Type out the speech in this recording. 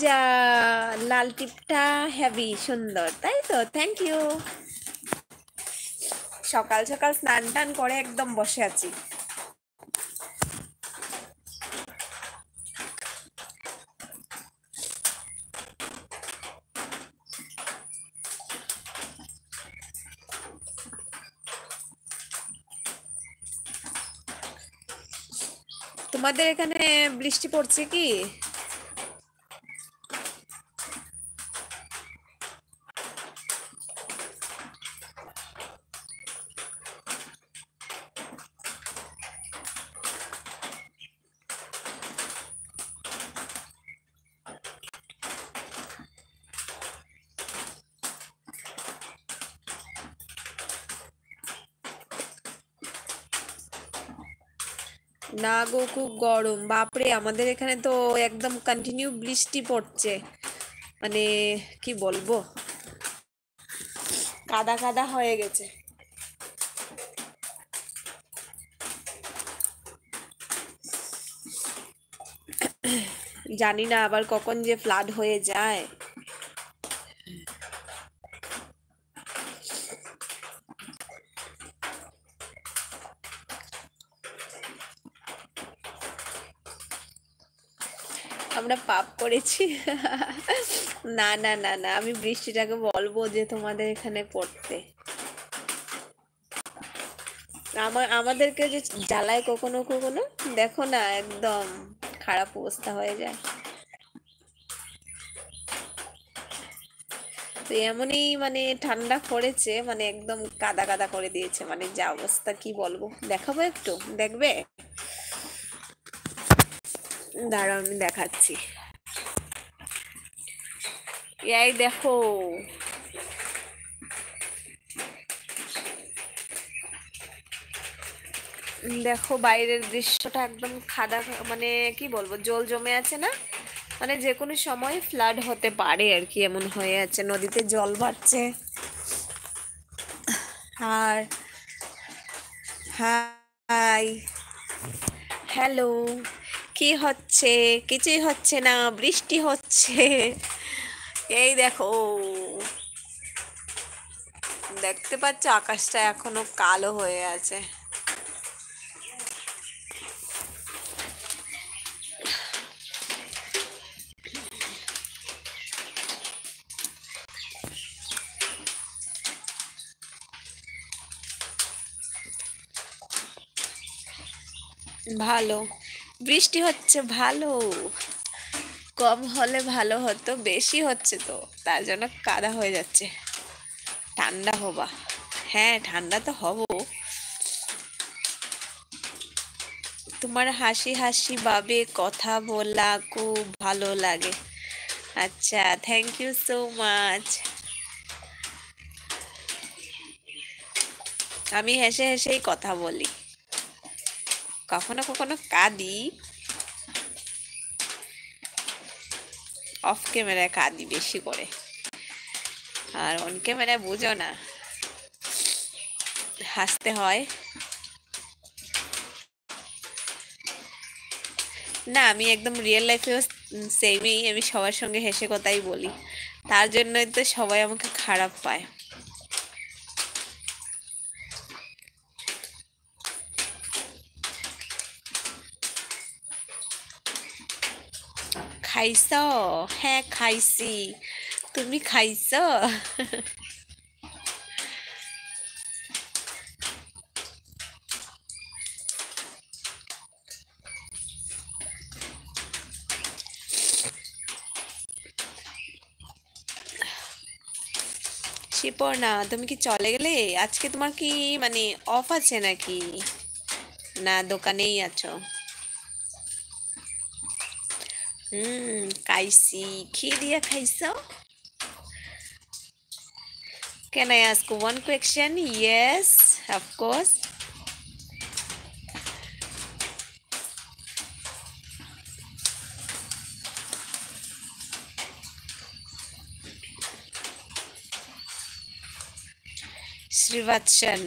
যা লাল টিপটা হেভি সুন্দর, তাই তো? Thank you. সকাল সকাল স্নান টান করে একদম বসে আছি। তোমাদের এখানে বৃষ্টি পড়ছে কি? না গো, খুব গরম, বাপরে। আমাদের এখানে তো একদম কন্টিনিউ বৃষ্টি পড়ছে, মানে কি বলবো, কাদা কাদা হয়ে গেছে। জানি না আবার কখন যে ফ্লাড হয়ে যায়। আমরা পাপ করেছি। না না না না, আমি বৃষ্টিটাকে বলবো যে তোমাদের এখানে পড়তে। আমাদেরকে যে জ্বালায় কখনো কখনো, দেখো না, একদম খারাপ অবস্থা হয়ে যায়। তো এমনই মানে ঠান্ডা পড়েছে, মানে একদম কাদা কাদা করে দিয়েছে, মানে যা অবস্থা কি বলবো। দেখাবো একটু, দেখবে? দাঁড়াও আমি দেখাচ্ছি। এই দেখো, দেখো বাইরের দৃশ্যটা একদম খাদা, মানে কি বলবো, জল জমে আছে না, মানে যে কোনো সময় ফ্লাড হতে পারে আর কি, এমন হয়ে আছে, নদীতে জল বাড়ছে। আর হাই, হ্যালো, কি হচ্ছে? কিছুই হচ্ছে না, বৃষ্টি হচ্ছে। এই দেখো, দেখতে পাচ্ছ আকাশটা এখনো কালো হয়ে আছে। ভালো, বৃষ্টি হচ্ছে ভালো। কম হলে ভালো হতো, বেশি হচ্ছে তো তার জন্য কাদা হয়ে যাচ্ছে। ঠান্ডা হবা, হ্যাঁ ঠান্ডা তো হব। তোমার হাসি হাসি ভাবে কথা বলা খুব ভালো লাগে। আচ্ছা, থ্যাংক ইউ সো মাচ। আমি হেসে হেসেই কথা বলি, কখনো কখনো কাঁদি, অফ ক্যামেরায় কাঁদি বেশি করে, আর অন ক্যামেরায় বুঝো না, হাসতে হয়। না, আমি একদম রিয়েল লাইফেও সেমই, আমি সবার সঙ্গে হেসে কথাই বলি, তার জন্যই তো সবাই আমাকে খারাপ পায়। খাইছ? হ্যাঁ খাইছি, তুমি খাইছ? শিপর্ণা, তুমি কি চলে গেলে? আজকে তোমার কি মানে অফ আছে নাকি, না দোকানেই আছো? খাইছি। কি দিয়া খাইছো? Can I ask one question? Yes, of course. Srivatsan.